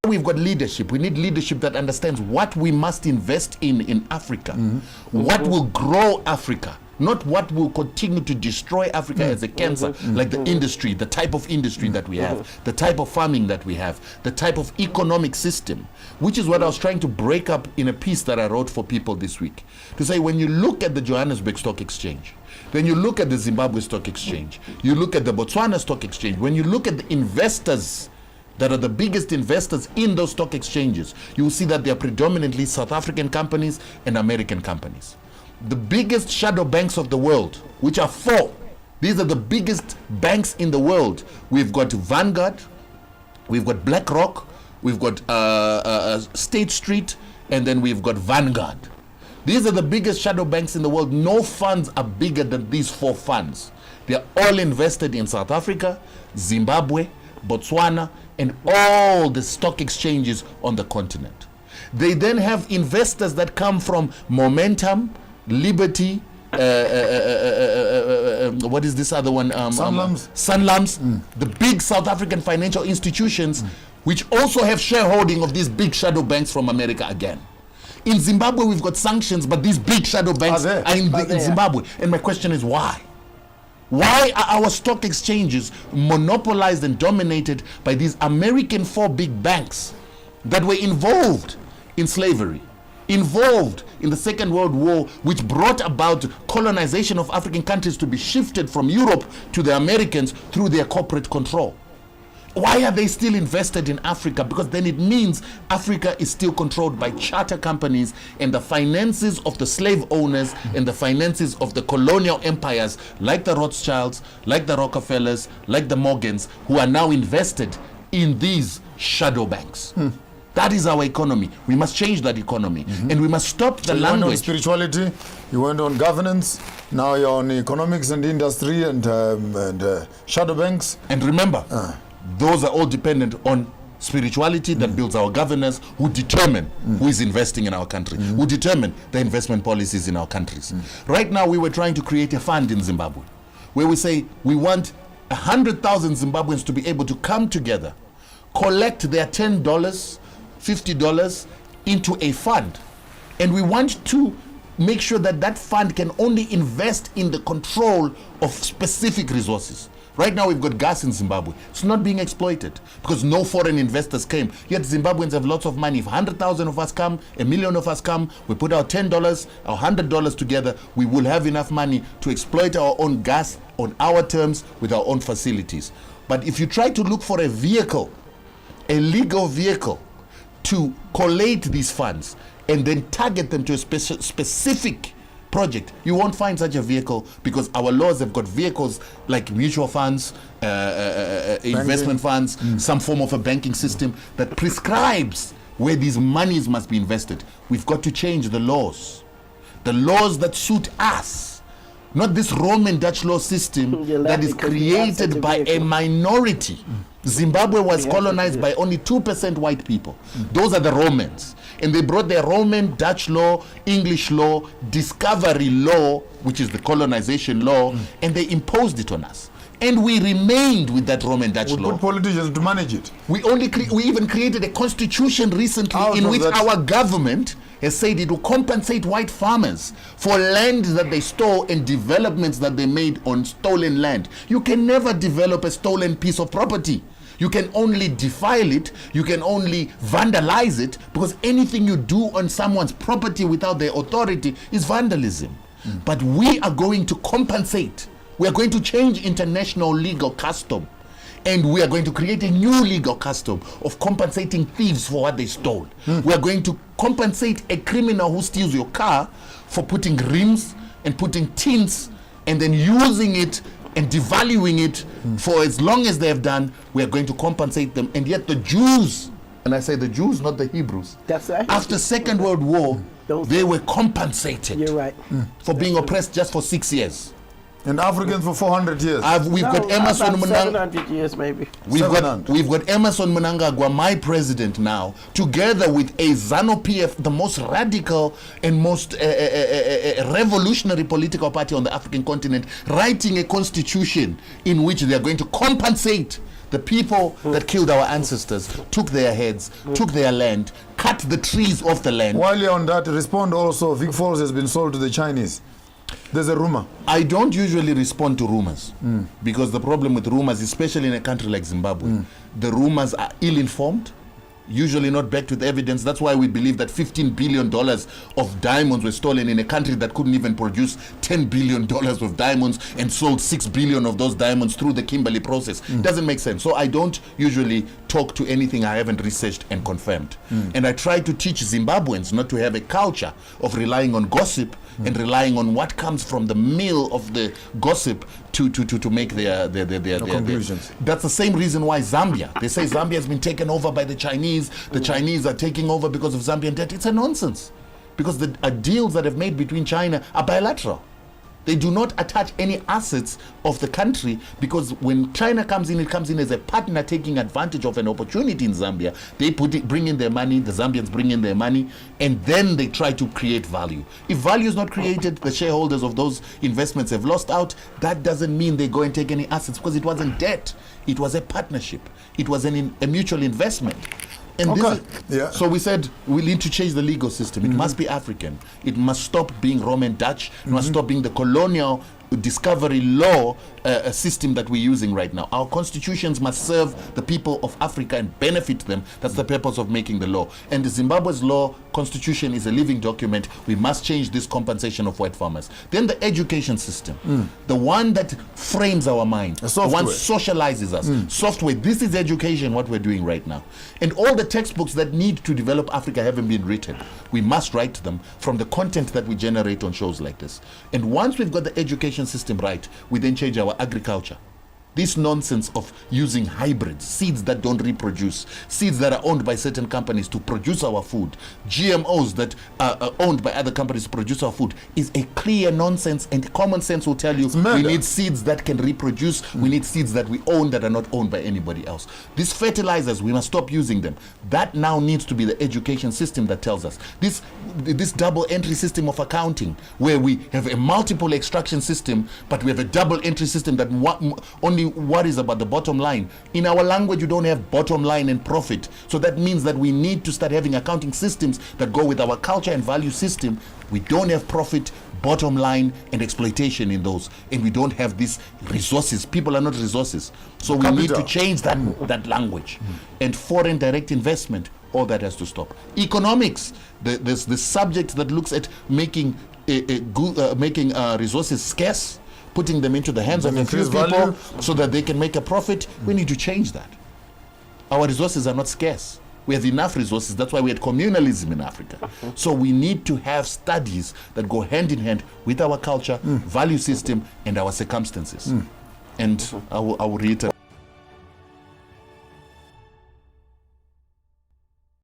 we've got leadership. We need leadership that understands what we must invest in Africa, what will grow Africa, not what will continue to destroy Africa as a cancer, like the industry, the type of industry that we have, the type of farming that we have, the type of economic system, which is what I was trying to break up in a piece that I wrote for people this week. To say, when you look at the Johannesburg Stock Exchange, then you look at the Zimbabwe Stock Exchange, you look at the Botswana Stock Exchange, when you look at the investors that are the biggest investors in those stock exchanges, you will see that they are predominantly South African companies and American companies. The biggest shadow banks of the world, which are 4, these are the biggest banks in the world. We've got Vanguard, we've got BlackRock, we've got State Street, and then we've got Vanguard. These are the biggest shadow banks in the world. No funds are bigger than these 4 funds. They're all invested in South Africa, Zimbabwe, Botswana, and all the stock exchanges on the continent. They then have investors that come from Momentum, Liberty, what is this other one? Sanlam, the big South African financial institutions, which also have shareholding of these big shadow banks from America again. In Zimbabwe, we've got sanctions, but these big shadow banks are in Zimbabwe. And my question is, why? Why are our stock exchanges monopolized and dominated by these American 4 big banks that were involved in slavery, involved in the Second World War, which brought about colonization of African countries to be shifted from Europe to the Americans through their corporate control? Why are they still invested in Africa? Because then it means Africa is still controlled by charter companies, and the finances of the slave owners and the finances of the colonial empires, like the Rothschilds, like the Rockefellers, like the Morgans, who are now invested in these shadow banks. That is our economy. We must change that economy, and we must stop the language. You went on spirituality, you went on governance, now you're on economics and industry and shadow banks. And remember, those are all dependent on spirituality that builds our governors, who determine who is investing in our country, who determine the investment policies in our countries. Right now, we were trying to create a fund in Zimbabwe where we say we want 100,000 Zimbabweans to be able to come together, collect their $10, $50 into a fund. And we want to make sure that that fund can only invest in the control of specific resources. Right now, we've got gas in Zimbabwe. It's not being exploited because no foreign investors came. Yet Zimbabweans have lots of money. If 100,000 of us come, 1 million of us come, we put our $10, our $100 together, we will have enough money to exploit our own gas on our terms with our own facilities. But if you try to look for a vehicle, a legal vehicle, to collate these funds and then target them to a specific project, you won't find such a vehicle, because our laws have got vehicles like mutual funds, investment funds, some form of a banking system that prescribes where these monies must be invested. We've got to change the laws that suit us, not this Roman Dutch law system that is created by a minority. Zimbabwe was colonized by only 2% white people. Those are the Romans. And they brought their Roman, Dutch law, English law, discovery law, which is the colonization law, and they imposed it on us. And we remained with that Roman Dutch law. We put politicians to manage it. We even created a constitution recently in which our government has said it will compensate white farmers for land that they stole and developments that they made on stolen land. You can never develop a stolen piece of property. You can only defile it, you can only vandalize it, because anything you do on someone's property without their authority is vandalism. But we are going to compensate. We are going to change international legal custom, and we are going to create a new legal custom of compensating thieves for what they stole. We are going to compensate a criminal who steals your car for putting rims and putting tints and then using it and devaluing it for as long as they have done. We are going to compensate them. And yet the Jews, and I say the Jews, not the Hebrews, that's right, after Second World War, they were compensated you're right. for being oppressed just for 6 years. And Africans for 400 years. We've got Emerson about Mnangagwa. 700 years maybe. We've got Emerson Mnangagwa, my president now, together with a ZANU-PF, the most radical and most revolutionary political party on the African continent, writing a constitution in which they are going to compensate the people that killed our ancestors, took their heads, took their land, cut the trees off the land. While you're on that, respond also, Vic Falls has been sold to the Chinese. There's a rumor. I don't usually respond to rumors because the problem with rumors, especially in a country like Zimbabwe, the rumors are ill-informed, usually not backed with evidence. That's why we believe that $15 billion of diamonds were stolen in a country that couldn't even produce $10 billion of diamonds and sold 6 billion of those diamonds through the Kimberley process. Doesn't make sense. So I don't usually talk to anything I haven't researched and confirmed. And I try to teach Zimbabweans not to have a culture of relying on gossip and relying on what comes from the mill of the gossip to make their conclusions. That's the same reason why Zambia, they say Zambia has been taken over by the Chinese. The Chinese are taking over because of Zambian debt. It's a nonsense, because the deals that have made between China are bilateral. They do not attach any assets of the country, because when China comes in, it comes in as a partner taking advantage of an opportunity in Zambia. They bring in their money, the Zambians bring in their money, and then they try to create value. If value is not created, the shareholders of those investments have lost out. That doesn't mean they go and take any assets, because it wasn't debt. It was a partnership. It was a mutual investment. And so we said we need to change the legal system. It must be African. It must stop being Roman Dutch. It must stop being the colonial discovery law system that we're using right now. Our constitutions must serve the people of Africa and benefit them. That's the purpose of making the law. And the Zimbabwe's law constitution is a living document. We must change this compensation of white farmers. Then the education system, the one that frames our mind, the one socializes us. Software. This is education, what we're doing right now. And all the textbooks that need to develop Africa haven't been written. We must write them from the content that we generate on shows like this. And once we've got the education system right, we then change our agriculture. This nonsense of using hybrids, seeds that don't reproduce, seeds that are owned by certain companies to produce our food, GMOs that are owned by other companies to produce our food, is a clear nonsense, and common sense will tell you we need seeds that can reproduce, we need seeds that we own that are not owned by anybody else. These fertilizers, we must stop using them. That now needs to be the education system that tells us. This double entry system of accounting, where we have a multiple extraction system, but we have a double entry system that only worries about the bottom line. In our language, you don't have bottom line and profit. So that means that we need to start having accounting systems that go with our culture and value system. We don't have profit, bottom line, and exploitation in those. And we don't have these resources. People are not resources. So we need to change that language. And foreign direct investment, all that has to stop. Economics, there's the subject that looks at making resources scarce, putting them into the hands of a few people so that they can make a profit. We need to change that. Our resources are not scarce. We have enough resources. That's why we had communalism in Africa. So we need to have studies that go hand in hand with our culture, value system, and our circumstances. And I will reiterate.